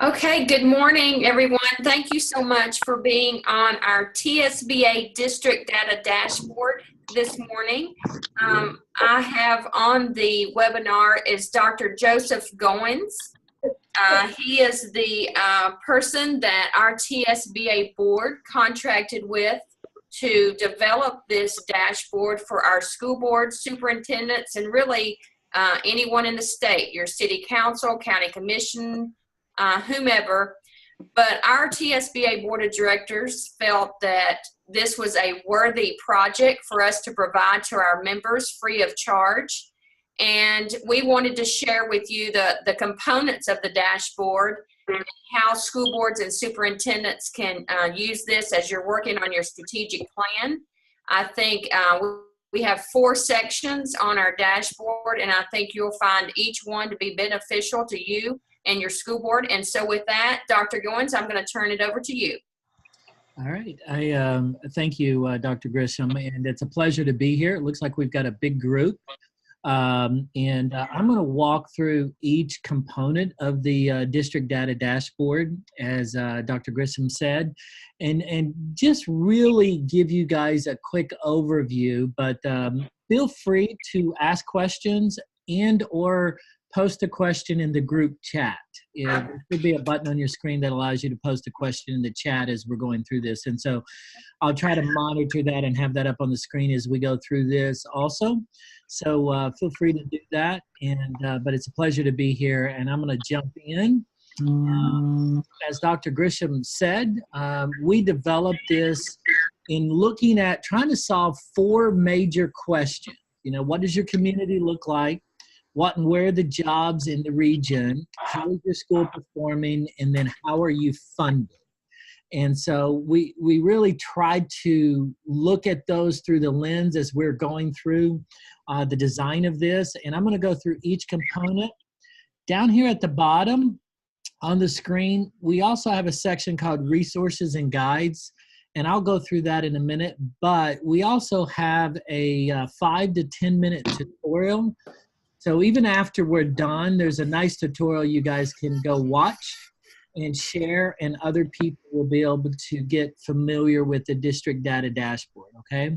Okay, good morning, everyone. Thank you so much for being on our TSBA District Data Dashboard this morning. I have on the webinar is Dr. Joseph Goins. He is the person that our TSBA board contracted with to develop this dashboard for our school boards, superintendents, and really anyone in the state, your city council, county commission, whomever. But our TSBA board of directors felt that this was a worthy project for us to provide to our members free of charge. And we wanted to share with you the components of the dashboard and how school boards and superintendents can use this as you're working on your strategic plan. I think we have 4 sections on our dashboard, and I think you'll find each one to be beneficial to you and your school board. And so with that, Dr. Goins, I'm going to turn it over to you. All right. I thank you, Dr. Grisham, and it's a pleasure to be here. It looks like we've got a big group. I'm going to walk through each component of the district data dashboard, as Dr. Grisham said, and just really give you guys a quick overview, but feel free to ask questions and or post a question in the group chat. There should be a button on your screen that allows you to post a question in the chat as we're going through this. And so I'll try to monitor that and have that up on the screen as we go through this also. So feel free to do that. And but it's a pleasure to be here, and I'm going to jump in. As Dr. Grisham said, we developed this in looking at trying to solve 4 major questions. You know, what does your community look like? What and where are the jobs in the region? How is your school performing? And then how are you funded? And so we really tried to look at those through the lens as we're going through the design of this. And I'm going to go through each component. Down here at the bottom on the screen, we also have a section called Resources and Guides. And I'll go through that in a minute. But we also have a 5 to 10 minute tutorial. So even after we're done, there's a nice tutorial you guys can go watch and share, and other people will be able to get familiar with the district data dashboard, okay?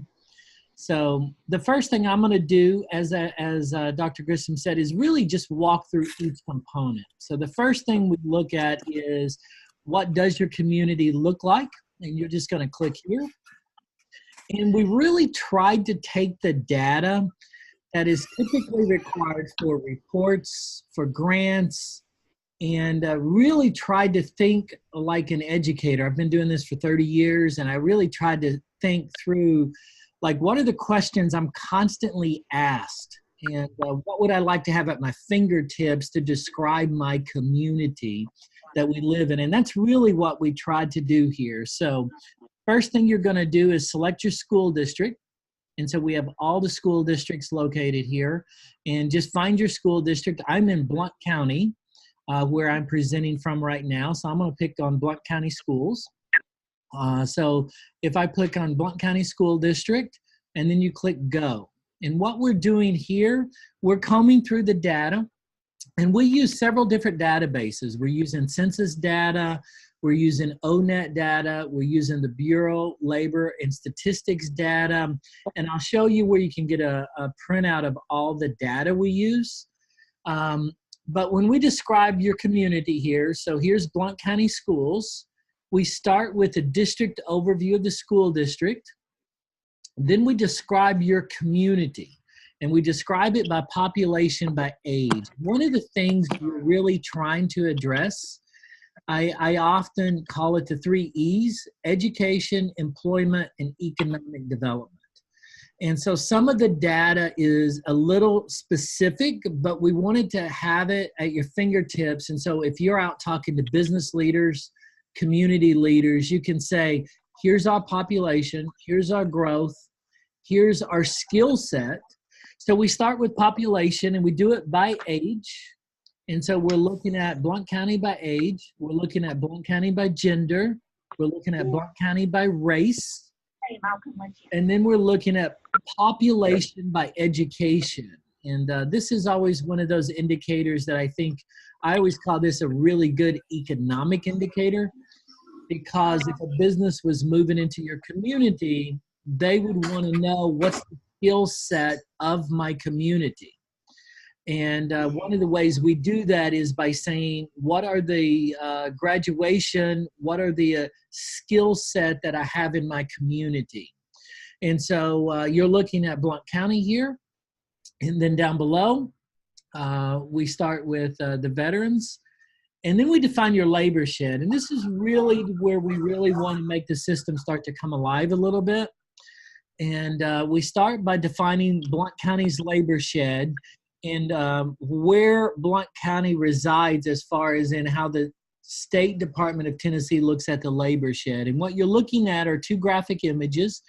So the first thing I'm gonna do, as Dr. Grisham said, is really just walk through each component. So the first thing we look at is, what does your community look like? And you're just gonna click here. And we really tried to take the data that is typically required for reports, for grants, and really tried to think like an educator. I've been doing this for 30 years, and I really tried to think through, like, what are the questions I'm constantly asked? And what would I like to have at my fingertips to describe my community that we live in? And that's really what we tried to do here. So first thing you're gonna do is select your school district. And so we have all the school districts located here, and just find your school district. I'm in Blount County, where I'm presenting from right now. So I'm going to pick on Blount County Schools. So if I click on Blount County School District, and then you click Go. And what we're doing here, we're combing through the data, and we use several different databases. We're using census data, we're using ONET data, we're using the Bureau Labor and Statistics data, and I'll show you where you can get a printout of all the data we use. But when we describe your community here, so here's Blount County Schools, we start with a district overview of the school district. Then we describe your community, and we describe it by population, by age. One of the things we're really trying to address, I often call it the 3 E's: education, employment, and economic development. And so some of the data is a little specific, but we wanted to have it at your fingertips. And so if you're out talking to business leaders, community leaders, you can say, here's our population, here's our growth, here's our skill set. So we start with population, and we do it by age. And so we're looking at Blount County by age. We're looking at Blount County by gender. We're looking at Blount County by race. And then we're looking at population by education. And this is always one of those indicators that I think I always call this a really good economic indicator, because if a business was moving into your community, they would want to know what's the skill set of my community. And one of the ways we do that is by saying, what are the graduation, what are the skill set that I have in my community? And so you're looking at Blount County here. And then down below, we start with the veterans. And then we define your labor shed. And this is really where we really want to make the system start to come alive a little bit. And we start by defining Blount County's labor shed and where Blount County resides as far as in how the State Department of Tennessee looks at the labor shed. And what you're looking at are two graphic images.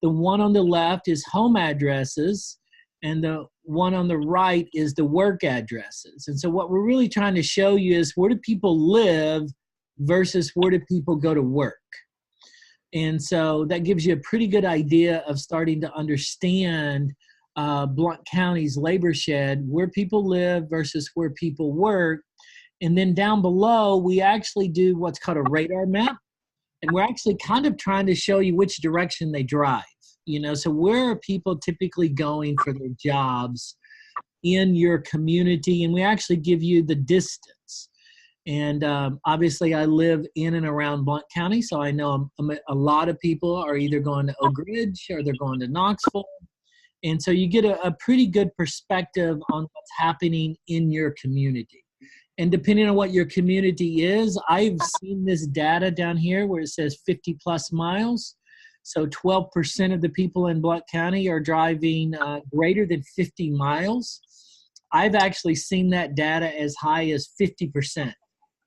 The one on the left is home addresses, and the one on the right is the work addresses. And so what we're really trying to show you is, where do people live versus where do people go to work? And so that gives you a pretty good idea of starting to understand Blount County's labor shed, where people live versus where people work. And then down below, we actually do what's called a radar map. And we're actually kind of trying to show you which direction they drive. You know, so where are people typically going for their jobs in your community? And we actually give you the distance. And obviously, I live in and around Blount County, so I know a lot of people are either going to Oak Ridge or they're going to Knoxville. And so you get a pretty good perspective on what's happening in your community. And depending on what your community is, I've seen this data down here where it says 50 plus miles. So 12% of the people in Blount County are driving greater than 50 miles. I've actually seen that data as high as 50%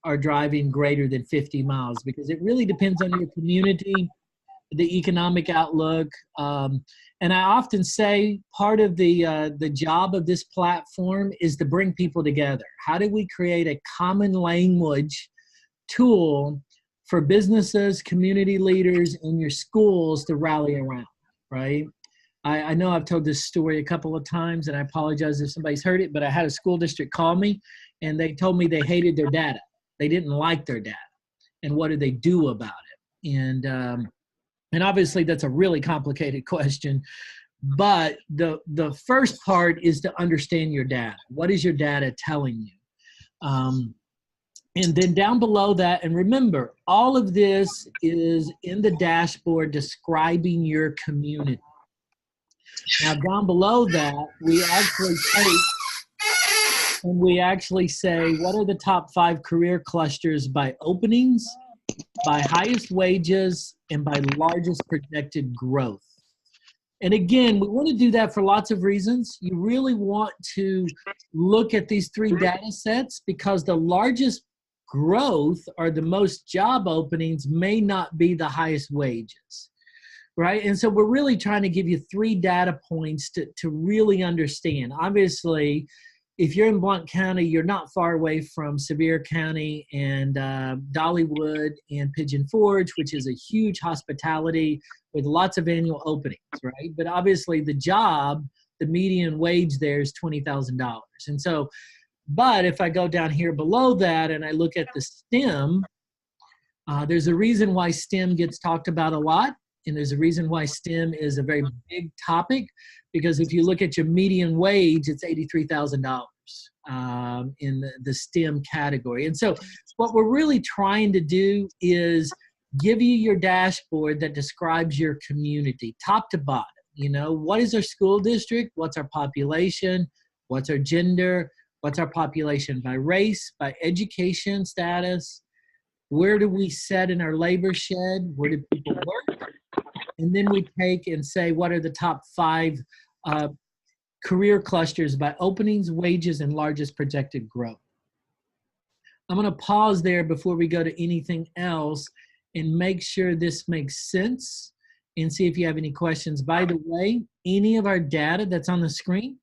are driving greater than 50 miles, because it really depends on your community, the economic outlook. And I often say part of the job of this platform is to bring people together. How do we create a common language tool for businesses, community leaders, and your schools to rally around, right? I know I've told this story a couple of times, and I apologize if somebody's heard it, but I had a school district call me, and they told me they hated their data. They didn't like their data. And what do they do about it? And obviously, that's a really complicated question. But the first part is to understand your data. What is your data telling you? And then down below that, and remember, all of this is in the dashboard describing your community. Now, down below that, we actually take and we actually say, what are the top 5 career clusters by openings, by highest wages, and by largest projected growth? And again, we want to do that for lots of reasons. You really want to look at these 3 data sets, because the largest growth or the most job openings may not be the highest wages, right? And so we're really trying to give you 3 data points to really understand. Obviously, if you're in Blount County, you're not far away from Sevier County and Dollywood and Pigeon Forge, which is a huge hospitality with lots of annual openings, right? But obviously the job, the median wage there is $20,000. And so, but if I go down here below that and I look at the STEM, there's a reason why STEM gets talked about a lot. And there's a reason why STEM is a very big topic, because if you look at your median wage, it's $83,000 in the STEM category. And so what we're really trying to do is give you your dashboard that describes your community, top to bottom. You know, what is our school district? What's our population? What's our gender? What's our population by race, by education status? Where do we set in our labor shed? Where do people work? And then we take and say, what are the top 5 career clusters by openings, wages, and largest projected growth? I'm going to pause there before we go to anything else and make sure this makes sense and see if you have any questions. By the way, any of our data that's on the screen,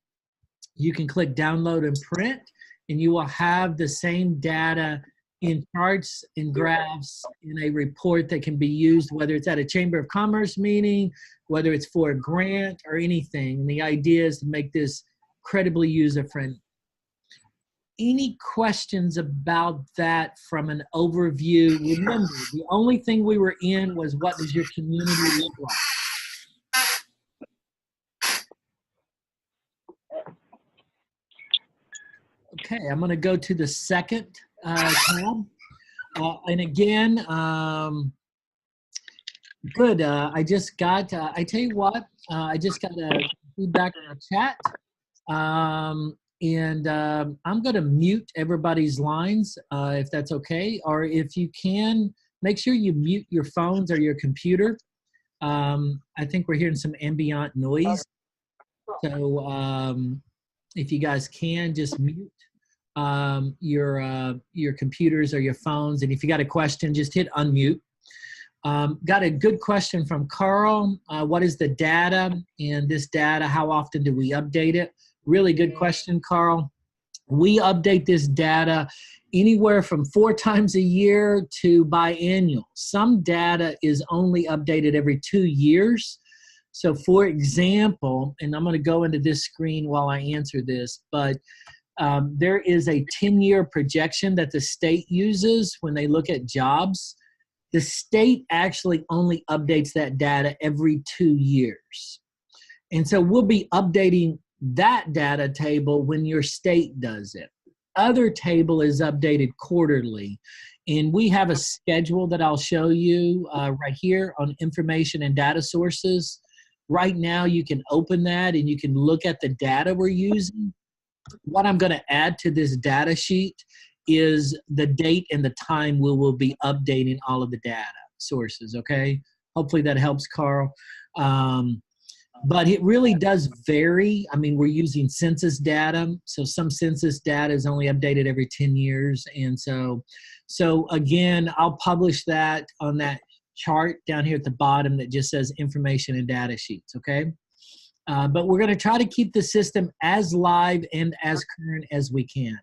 you can click download and print, and you will have the same data in charts and graphs in a report that can be used, whether it's at a Chamber of Commerce meeting, whether it's for a grant or anything. And the idea is to make this incredibly user-friendly. any questions about that from an overview? Remember, the only thing we were in was what does your community look like? Okay, I'm going to go to the second tab. And again, good. I just got, I tell you what, I just got feedback on the chat. I'm going to mute everybody's lines if that's okay. Or if you can, make sure you mute your phones or your computer. I think we're hearing some ambient noise. So if you guys can, just mute your computers or your phones. And if you got a question, just hit unmute. Got a good question from Carl. What is the data? And this data, how often do we update it? Really good question, Carl. We update this data anywhere from 4 times a year to biannual. Some data is only updated every 2 years. So for example, and I'm going to go into this screen while I answer this, but there is a 10-year projection that the state uses when they look at jobs. The state actually only updates that data every 2 years. And so we'll be updating that data table when your state does it. Other table is updated quarterly. And we have a schedule that I'll show you right here on information and data sources. Right now you can open that and you can look at the data we're using. What I'm going to add to this data sheet is the date and the time we will be updating all of the data sources, okay? Hopefully that helps, Carl. But it really does vary. I mean, we're using census data, so some census data is only updated every 10 years. And so again, I'll publish that on that chart down here at the bottom that just says information and data sheets, okay? But we're going to try to keep the system as live and as current as we can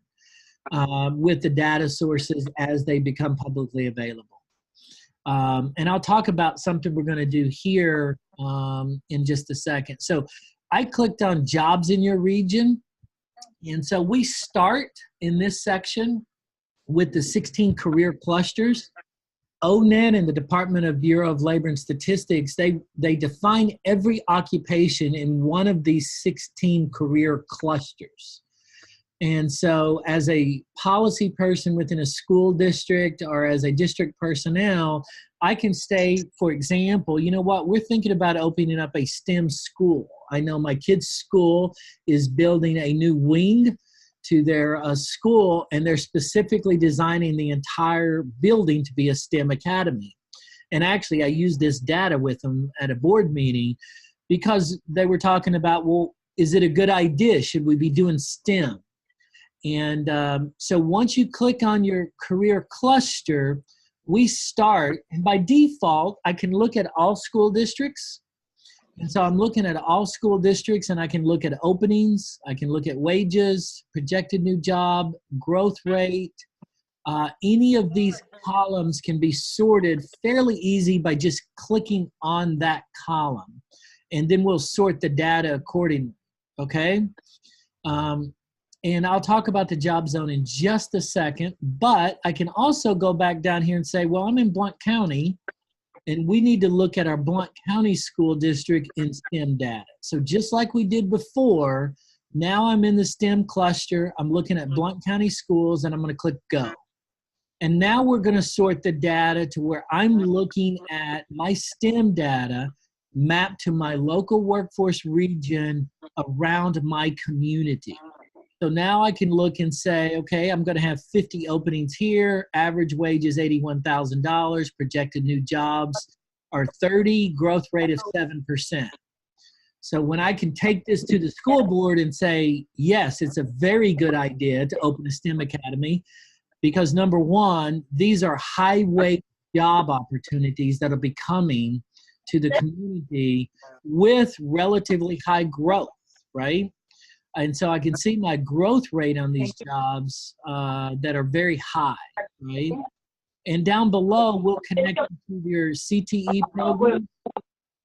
with the data sources as they become publicly available. And I'll talk about something we're going to do here in just a second. So I clicked on jobs in your region. And so we start in this section with the 16 career clusters. ONET and the Department of Bureau of Labor and Statistics, they define every occupation in one of these 16 career clusters. And so as a policy person within a school district or as a district personnel, I can say, for example, you know what, we're thinking about opening up a STEM school. I know my kid's school is building a new wing to their school, and they're specifically designing the entire building to be a STEM academy. And actually, I used this data with them at a board meeting because they were talking about, well, is it a good idea? Should we be doing STEM? And so once you click on your career cluster, we start, and by default, I can look at all school districts. And so I'm looking at all school districts, and I can look at openings, I can look at wages, projected new job, growth rate. Any of these columns can be sorted fairly easy by just clicking on that column. And then we'll sort the data accordingly, okay? And I'll talk about the job zone in just a second, but I can also go back down here and say, well, I'm in Blount County, and we need to look at our Blount County School District in STEM data. So just like we did before, now I'm in the STEM cluster, I'm looking at Blount County Schools, and I'm gonna click Go. And now we're gonna sort the data to where I'm looking at my STEM data mapped to my local workforce region around my community. So now I can look and say, okay, I'm going to have 50 openings here. Average wage is $81,000. Projected new jobs are 30. Growth rate of 7%. So when I can take this to the school board and say, yes, it's a very good idea to open a STEM academy because number one, these are high-wage job opportunities that will be coming to the community with relatively high growth, right? And so I can see my growth rate on these jobs that are very high, right? And down below, we'll connect you to your CTE program.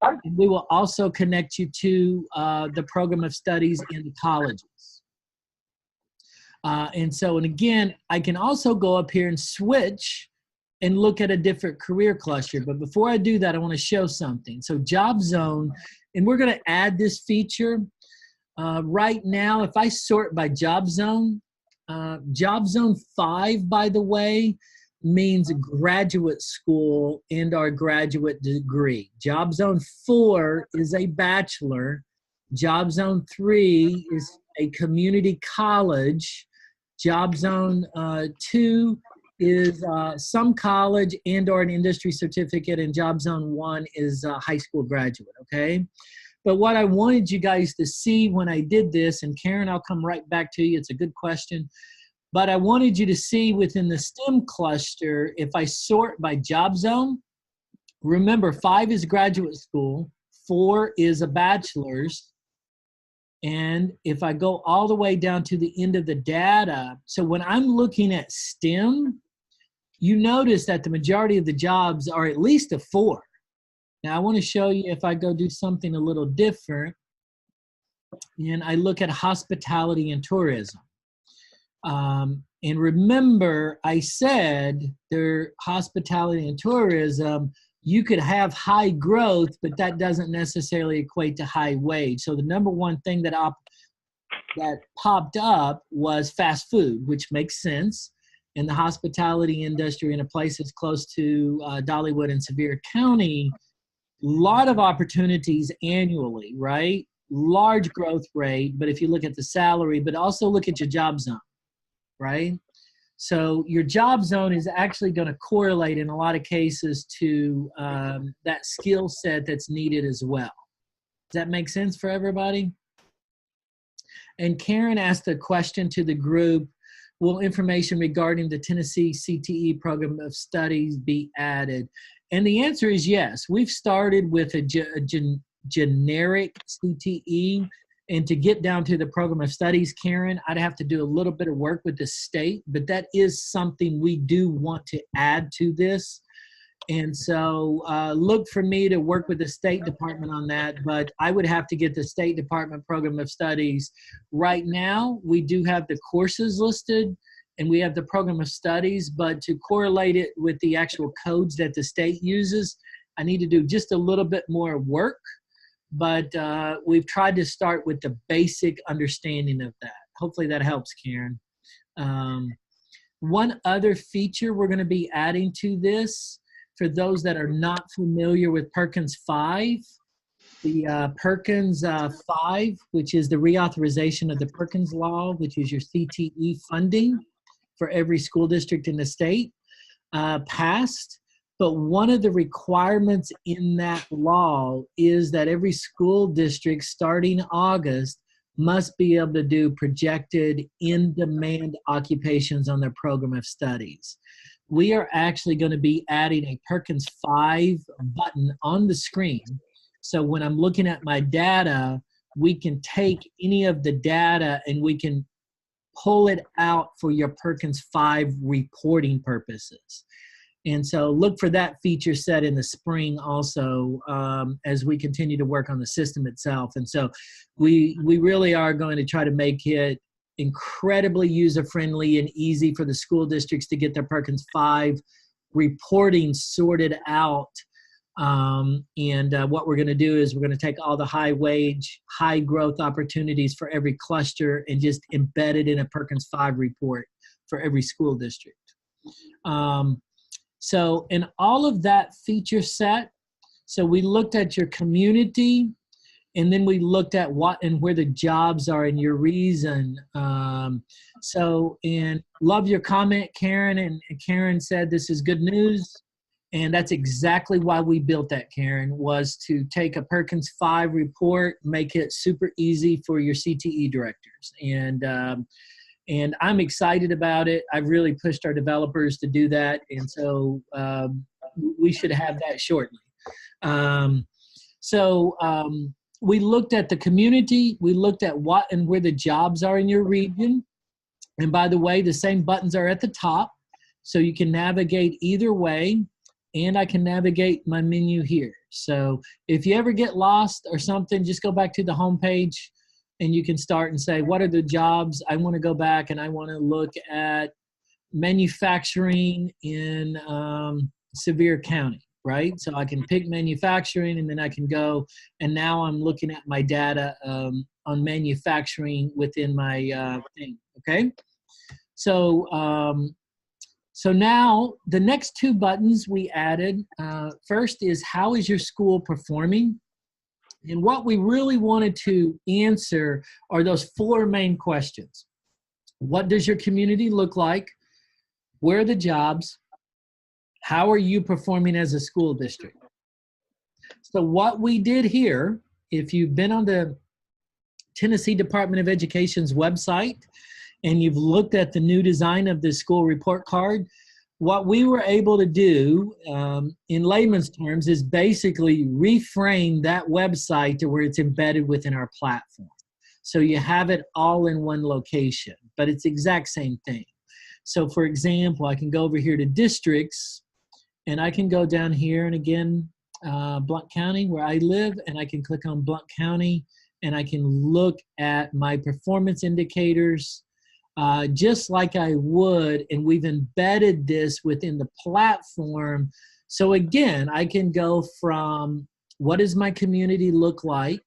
And we will also connect you to the program of studies in the colleges. And again, I can also go up here and switch and look at a different career cluster. But before I do that, I want to show something. So Job Zone, and we're going to add this feature. Right now, if I sort by Job Zone 5, by the way, means graduate school and our graduate degree. Job Zone 4 is a bachelor. Job Zone 3 is a community college. Job Zone 2 is some college and or an industry certificate, and Job Zone 1 is a high school graduate, okay? But what I wanted you guys to see when I did this, and Karen, I'll come right back to you, it's a good question, but I wanted you to see within the STEM cluster, if I sort by job zone, remember 5 is graduate school, 4 is a bachelor's, and if I go all the way down to the end of the data, so when I'm looking at STEM, you notice that the majority of the jobs are at least a 4. Now I want to show you if I go do something a little different, and I look at hospitality and tourism. And remember, I said there hospitality and tourism, you could have high growth, but that doesn't necessarily equate to high wage. So the number one thing that popped up was fast food, which makes sense. In the hospitality industry in a place that's close to Dollywood and Sevier County, lot of opportunities annually, right? Large growth rate, but if you look at the salary, but also look at your job zone, right? So your job zone is actually going to correlate in a lot of cases to that skill set that's needed as well. Does that make sense for everybody? And Karen asked a question to the group, will information regarding the Tennessee CTE program of studies be added? And the answer is yes. We've started with a generic CTE, and to get down to the program of studies, Karen, I'd have to do a little bit of work with the state, but that is something we do want to add to this. And so look for me to work with the State Department on that, but I would have to get the State Department program of studies. Right now, we do have the courses listed and we have the program of studies, but to correlate it with the actual codes that the state uses, I need to do just a little bit more work, but we've tried to start with the basic understanding of that. Hopefully that helps, Karen. One other feature we're going to be adding to this, for those that are not familiar with Perkins 5, the Perkins 5, which is the reauthorization of the Perkins Law, which is your CTE funding for every school district in the state, passed. But one of the requirements in that law is that every school district starting August must be able to do projected in-demand occupations on their program of studies. We are actually going to be adding a Perkins 5 button on the screen. So when I'm looking at my data, we can take any of the data and we can pull it out for your Perkins 5 reporting purposes. And so look for that feature set in the spring also as we continue to work on the system itself. And so we really are going to try to make it incredibly user-friendly and easy for the school districts to get their Perkins 5 reporting sorted out. What we're going to do is we're going to take all the high wage, high growth opportunities for every cluster and just embed it in a Perkins 5 report for every school district. So in all of that feature set, so we looked at your community, and then we looked at what and where the jobs are in your reason. And love your comment, Karen. And Karen said this is good news. And that's exactly why we built that, Karen, was to take a Perkins 5 report, make it super easy for your CTE directors. And I'm excited about it. I've really pushed our developers to do that. And so we should have that shortly. We looked at the community. We looked at what and where the jobs are in your region. And by the way, the same buttons are at the top. So you can navigate either way. And I can navigate my menu here. So if you ever get lost or something, just go back to the home page. and you can start and say, what are the jobs? I want to go back and I want to look at manufacturing in Sevier County, right? So I can pick manufacturing, and then I can go, and now I'm looking at my data on manufacturing within my thing, okay? So, so now the next two buttons we added, first is how is your school performing? And what we really wanted to answer are those four main questions. What does your community look like? Where are the jobs? How are you performing as a school district? So what we did here, if you've been on the Tennessee Department of Education's website and you've looked at the new design of the school report card, what we were able to do in layman's terms is basically reframe that website to where it's embedded within our platform. So you have it all in one location, but it's the exact same thing. So for example, I can go over here to districts, and I can go down here, and again, Blount County where I live, and I can click on Blount County, and I can look at my performance indicators just like I would, and we've embedded this within the platform. So again, I can go from what does my community look like,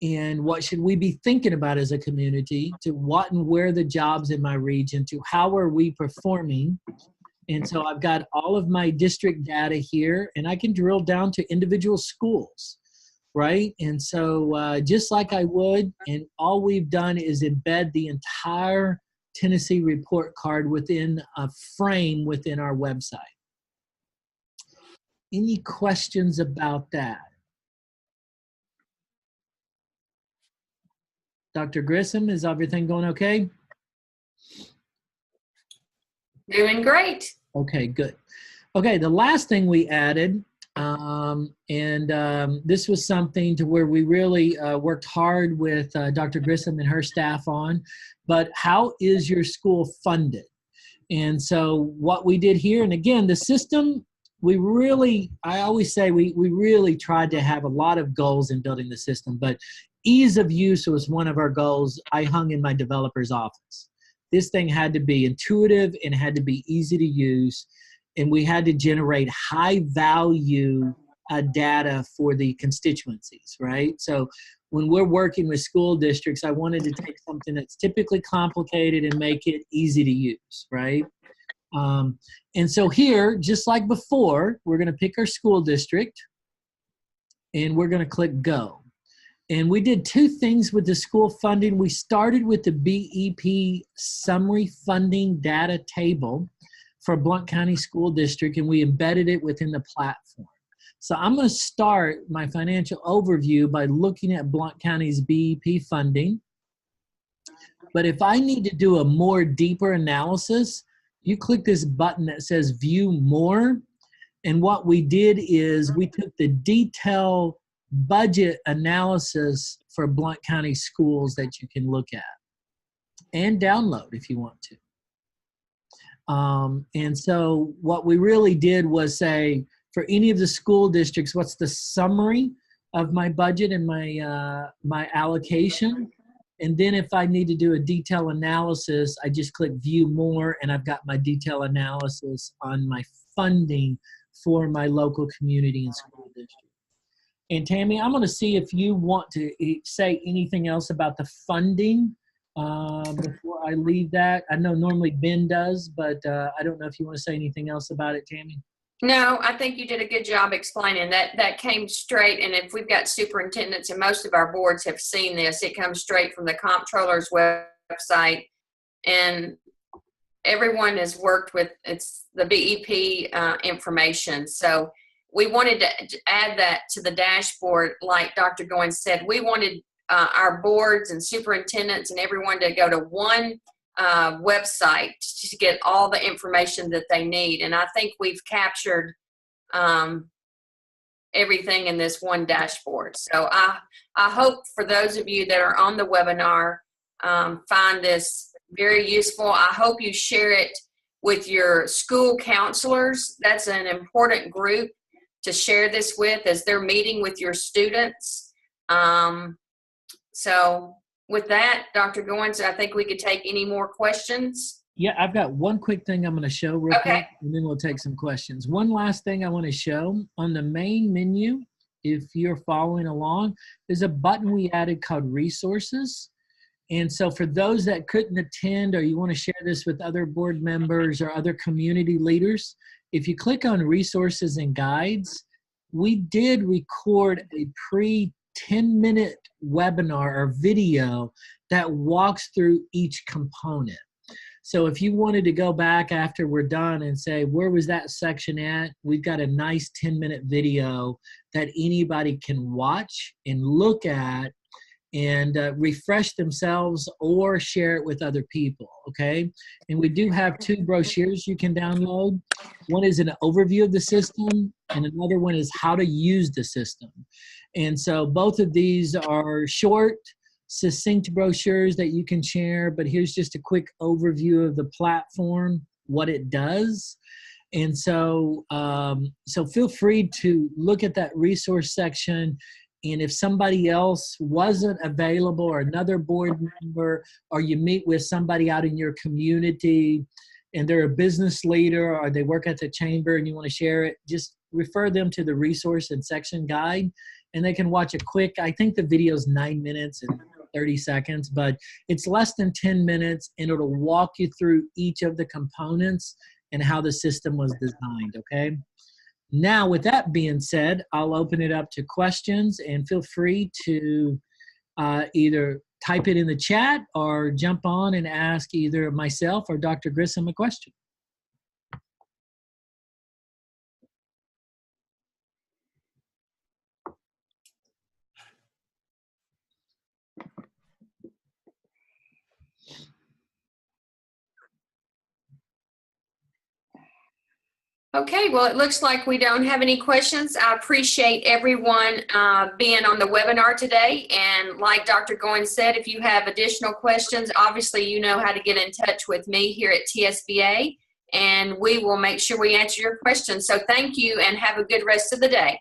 and what should we be thinking about as a community, to what and where the jobs in my region, to how are we performing. And so I've got all of my district data here, and I can drill down to individual schools, right? And so just like I would, and all we've done is embed the entire Tennessee report card within a frame within our website. Any questions about that? Dr. Grissom, is everything going okay? Doing great. Okay, good. Okay, the last thing we added, this was something to where we really worked hard with Dr. Grissom and her staff on, but how is your school funded? And so what we did here, and again, the system, I always say we really tried to have a lot of goals in building the system, but ease of use was one of our goals I hung in my developer's office. This thing had to be intuitive and had to be easy to use, and we had to generate high value data for the constituencies, right? So when we're working with school districts, I wanted to take something that's typically complicated and make it easy to use, right? And so here, just like before, we're going to pick our school district, and we're going to click Go. And we did two things with the school funding. We started with the BEP summary funding data table for Blount County School District, and we embedded it within the platform. So I'm going to start my financial overview by looking at Blount County's BEP funding. But if I need to do a more deeper analysis, you click this button that says View More. And what we did is we took the detailed budget analysis for Blount County schools that you can look at and download if you want to. And so what we really did was say, for any of the school districts, what's the summary of my budget and my allocation? And then if I need to do a detailed analysis, I just click View More, and I've got my detailed analysis on my funding for my local community and school district. And Tammy, I'm going to see if you want to say anything else about the funding before I leave that. I know normally Ben does, but I don't know if you want to say anything else about it, Tammy. No, I think you did a good job explaining that. That came straight, and if we've got superintendents, and most of our boards have seen this, it comes straight from the comptroller's website, and everyone has worked with the BEP information. So we wanted to add that to the dashboard. Like Dr. Goins said, we wanted our boards and superintendents and everyone to go to one website to get all the information that they need. And I think we've captured everything in this one dashboard. So I hope for those of you that are on the webinar find this very useful. I hope you share it with your school counselors. That's an important group to share this with as they're meeting with your students. So with that, Dr. Goins, I think we could take any more questions. Yeah, I've got one quick thing I'm going to show real Okay. quick, and then we'll take some questions. One last thing I want to show on the main menu, if you're following along, there's a button we added called Resources. And so for those that couldn't attend, or you want to share this with other board members or other community leaders, if you click on Resources and Guides, we did record a pre-10-minute webinar or video that walks through each component. So if you wanted to go back after we're done and say, where was that section at? We've got a nice 10-minute video that anybody can watch and look at and refresh themselves or share it with other people, okay? And we do have 2 brochures you can download. One is an overview of the system, and another one is how to use the system. And so both of these are short, succinct brochures that you can share, but here's just a quick overview of the platform, what it does. And so, so feel free to look at that resource section. And if somebody else wasn't available, or another board member, or you meet with somebody out in your community and they're a business leader or they work at the chamber and you want to share it, just refer them to the resource and section guide, and they can watch a quick, I think the video is 9 minutes and 30 seconds, but it's less than 10 minutes, and it'll walk you through each of the components and how the system was designed, okay? Now, with that being said, I'll open it up to questions, and feel free to either type it in the chat or jump on and ask either myself or Dr. Grissom a question. Okay, well, it looks like we don't have any questions. I appreciate everyone being on the webinar today. And like Dr. Goins said, if you have additional questions, obviously you know how to get in touch with me here at TSBA, and we will make sure we answer your questions. So thank you, and have a good rest of the day.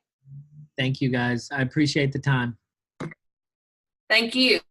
Thank you, guys. I appreciate the time. Thank you.